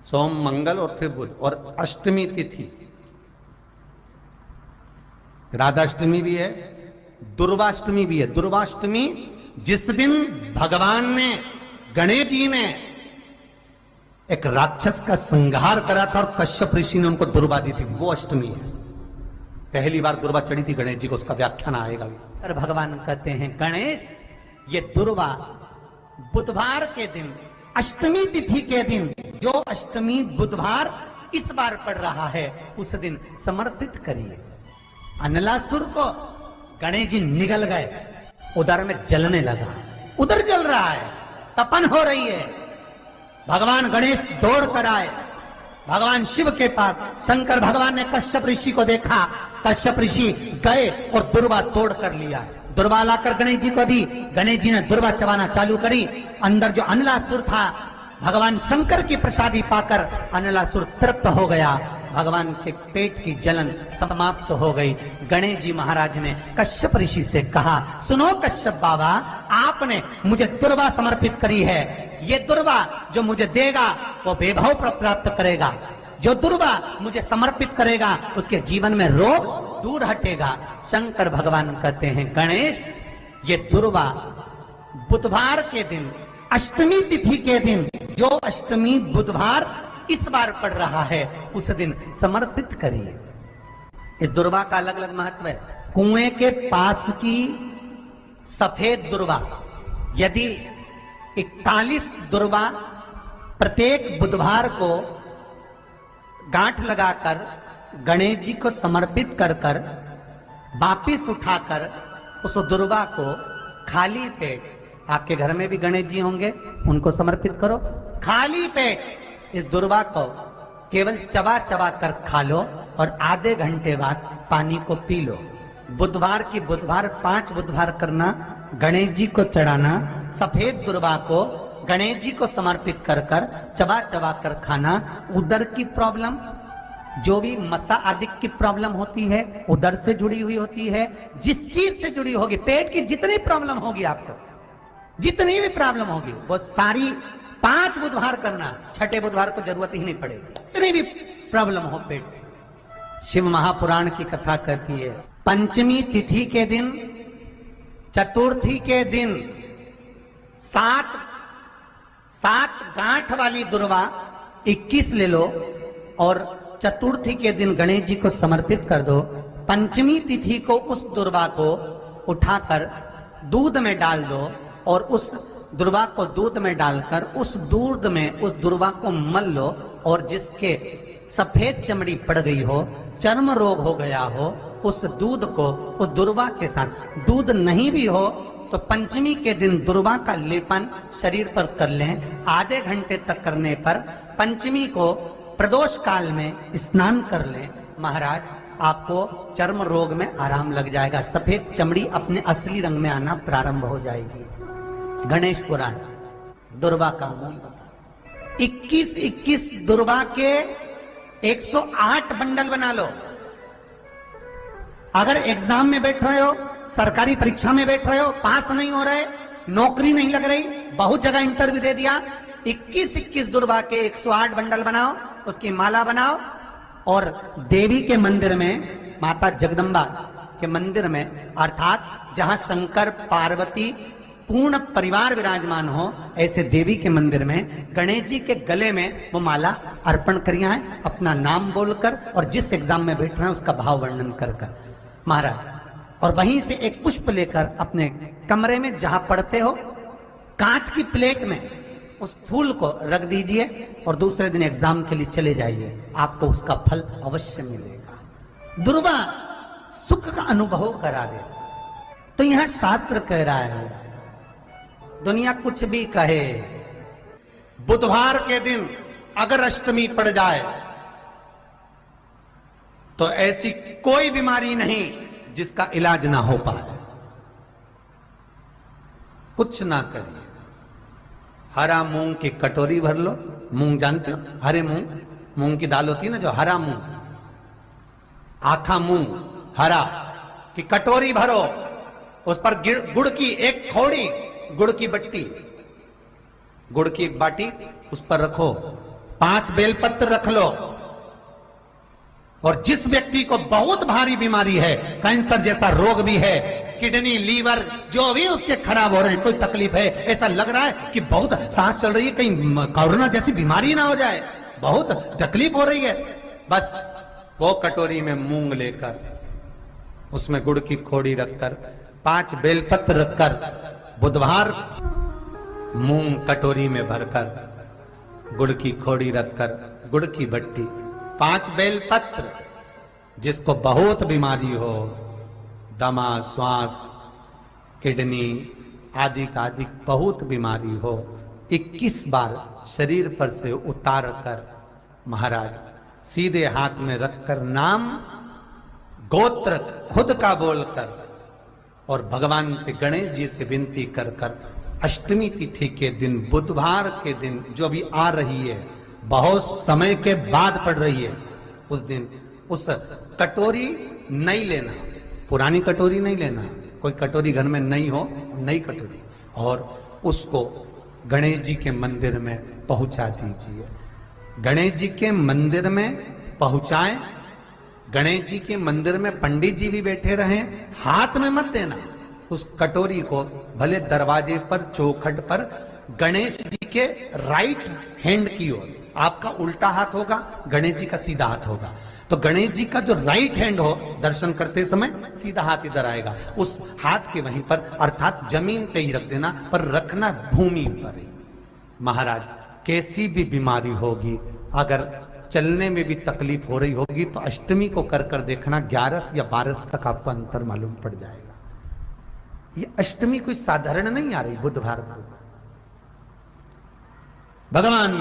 सोम मंगल और फिर बुध, और अष्टमी तिथि राधाष्टमी भी है, दुर्वाष्टमी भी है। दुर्वाष्टमी जिस दिन भगवान ने, गणेश जी ने एक राक्षस का संहार करा था और कश्यप ऋषि ने उनको दुर्वा दी थी, वो अष्टमी है। पहली बार दुर्वा चढ़ी थी गणेश जी को, उसका व्याख्यान आएगा भी। और भगवान कहते हैं गणेश, ये दुर्वा बुधवार के दिन, अष्टमी तिथि के दिन, जो अष्टमी बुधवार इस बार पड़ रहा है, उस दिन समर्पित करिए। अनलासुर को गणेश जी निगल गए, उधर में जलने लगा, उधर जल रहा है, तपन हो रही है। भगवान गणेश दौड़ कर आए भगवान शिव के पास। शंकर भगवान ने कश्यप ऋषि को देखा, कश्यप ऋषि गए और दुर्वा तोड़ कर लिया। दुर्वा लाकर गणेश जी को दी, गणेश जी ने दुर्वा चबाना चालू करी। अंदर जो अनलासुर था, भगवान शंकर की प्रसादी पाकर अनलासुर तृप्त हो गया, भगवान के पेट की जलन समाप्त हो गई। गणेश जी महाराज ने कश्यप ऋषि से कहा, सुनो कश्यप बाबा, आपने मुझे दुर्वा समर्पित करी है, ये दुर्वा जो मुझे देगा वो वैभव प्राप्त करेगा, जो दुर्वा मुझे समर्पित करेगा उसके जीवन में रोग दूर हटेगा। शंकर भगवान कहते हैं गणेश, ये दुर्वा बुधवार के दिन, अष्टमी तिथि के दिन, जो अष्टमी बुधवार इस बार पड़ रहा है, उस दिन समर्पित करिए। इस दुर्वा का अलग अलग महत्व है। कुएं के पास की सफेद दुर्वा, यदि 41 दुर्वा प्रत्येक बुधवार को गांठ लगाकर गणेश जी को समर्पित कर कर वापिस उठाकर उस दुर्वा को खाली पेट, आपके घर में भी गणेश जी होंगे, उनको समर्पित करो। खाली पेट इस दुर्वा को केवल चबा चबा कर खा लो और आधे घंटे बाद पानी को पी लो। बुधवार की बुधवार 5 बुधवार करना, गणेश जी को चढ़ाना, सफेद दुर्वा को गणेश जी को समर्पित कर कर चबा चबा कर खाना। उदर की प्रॉब्लम, जो भी मसा आदि की प्रॉब्लम होती है, उदर से जुड़ी हुई होती है, जिस चीज से जुड़ी होगी, पेट की जितनी प्रॉब्लम होगी आपको, जितनी भी प्रॉब्लम होगी, वो सारी 5 बुधवार करना, छठे बुधवार को जरूरत ही नहीं पड़ेगी, इतनी भी प्रॉब्लम हो पेट से। शिव महापुराण की कथा कहती है, पंचमी तिथि के दिन, चतुर्थी के दिन 7 गांठ वाली दुर्वा 21 ले लो और चतुर्थी के दिन गणेश जी को समर्पित कर दो। पंचमी तिथि को उस दुर्वा को उठाकर दूध में डाल दो और उस दुर्वा को दूध में डालकर उस दूध में उस दुर्वा को मल लो, और जिसके सफेद चमड़ी पड़ गई हो, चर्म रोग हो गया हो, उस दूध को उस दुर्वा के साथ, दूध नहीं भी हो तो पंचमी के दिन दुर्वा का लेपन शरीर पर कर लें। आधे घंटे तक करने पर पंचमी को प्रदोष काल में स्नान कर लें। महाराज, आपको चर्म रोग में आराम लग जाएगा, सफेद चमड़ी अपने असली रंग में आना प्रारंभ हो जाएगी। गणेश पुराण दुर्वा का मूल बता। 21 दुर्वा के 108 बंडल बना लो। अगर एग्जाम में बैठ रहे हो, सरकारी परीक्षा में बैठ रहे हो, पास नहीं हो रहे, नौकरी नहीं लग रही, बहुत जगह इंटरव्यू दे दिया, 21 दुर्वा के 108 बंडल बनाओ, उसकी माला बनाओ और देवी के मंदिर में, माता जगदम्बा के मंदिर में, अर्थात जहां शंकर पार्वती पूर्ण परिवार विराजमान हो, ऐसे देवी के मंदिर में गणेश जी के गले में वो माला अर्पण करिया है, अपना नाम बोलकर और जिस एग्जाम में बैठ रहे हैं उसका भाव वर्णन कर कर महाराज। और वहीं से एक पुष्प लेकर अपने कमरे में जहां पढ़ते हो, कांच की प्लेट में उस फूल को रख दीजिए और दूसरे दिन एग्जाम के लिए चले जाइए, आपको उसका फल अवश्य मिलेगा। दुर्वा सुख का अनुभव करा दे। तो यहां शास्त्र कह रहा है, दुनिया कुछ भी कहे, बुधवार के दिन अगर अष्टमी पड़ जाए तो ऐसी कोई बीमारी नहीं जिसका इलाज ना हो पाए। कुछ ना करिए, हरा मूंग की कटोरी भर लो। मूंग जानते हो, हरे मूंग, मूंग की दाल होती है ना, जो हरा मूंग, आखा मूंग हरा की कटोरी भरो, उस पर गुड़ की एक थोड़ी, गुड़ की बट्टी, गुड़ की एक बाटी उस पर रखो, 5 बेलपत्र रख लो। और जिस व्यक्ति को बहुत भारी बीमारी है, कैंसर जैसा रोग भी है, किडनी, लीवर जो भी उसके खराब हो रहे हैं, कोई तकलीफ है, ऐसा लग रहा है कि बहुत सांस चल रही है, कहीं कोरोना जैसी बीमारी ना हो जाए, बहुत तकलीफ हो रही है, बस वो कटोरी में मूंग लेकर, उसमें गुड़ की खोड़ी रखकर, 5 बेलपत्र रखकर, बुधवार मूंग कटोरी में भरकर, गुड़ की खोड़ी रखकर, गुड़ की भट्टी, 5 बेलपत्र। जिसको बहुत बीमारी हो, दमा, श्वास, किडनी आदि का आदि बहुत बीमारी हो, 21 बार शरीर पर से उतार कर महाराज सीधे हाथ में रखकर नाम गोत्र खुद का बोलकर और भगवान से, गणेश जी से विनती कर कर अष्टमी तिथि के दिन, बुधवार के दिन जो भी आ रही है, बहुत समय के बाद पड़ रही है, उस दिन उस कटोरी नहीं लेना, पुरानी कटोरी नहीं लेना, कोई कटोरी घर में नहीं हो, नई कटोरी, और उसको गणेश जी के मंदिर में पहुंचा दीजिए। गणेश जी के मंदिर में पहुंचाएं, गणेश जी के मंदिर में पंडित जी भी बैठे रहें, हाथ में मत देना उस कटोरी को, भले दरवाजे पर, चौखट पर, गणेश जी के राइट हैंड की ओर, आपका उल्टा हाथ होगा, गणेश जी का सीधा हाथ होगा, तो गणेश जी का जो राइट हैंड हो, दर्शन करते समय सीधा हाथ इधर आएगा, उस हाथ के वहीं पर, अर्थात जमीन पे ही रख देना, पर रखना भूमि पर ही। महाराज कैसी भी बीमारी होगी, अगर चलने में भी तकलीफ हो रही होगी, तो अष्टमी को कर कर देखना, 11 या 12 तक आपको अंतर मालूम पड़ जाएगा। ये अष्टमी कोई साधारण नहीं आ रही, बुधवार को भगवान